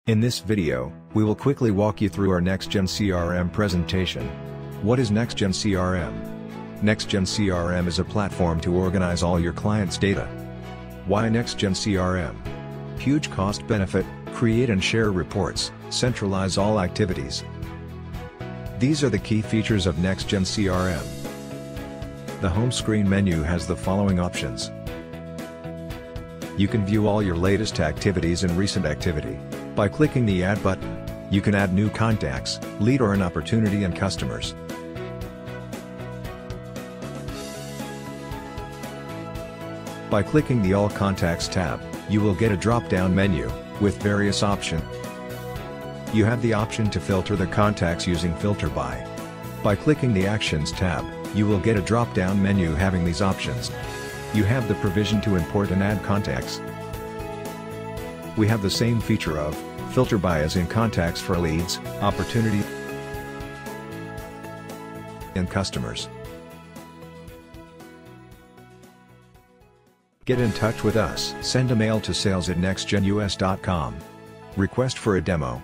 In this video, we will quickly walk you through our Nexgen CRM presentation. What is Nexgen CRM? Nexgen CRM is a platform to organize all your clients' data. Why Nexgen CRM? Huge cost benefit: create and share reports, centralize all activities. These are the key features of Nexgen CRM. The home screen menu has the following options. You can view all your latest activities and recent activity. By clicking the Add button, you can add new contacts, lead or an opportunity and customers. By clicking the All Contacts tab, you will get a drop-down menu, with various options. You have the option to filter the contacts using Filter By. By clicking the Actions tab, you will get a drop-down menu having these options. You have the provision to import and add contacts. We have the same feature of Filter By as in contacts for leads, opportunity, and customers. Get in touch with us. Send a mail to sales@nexgenus.com. Request for a demo.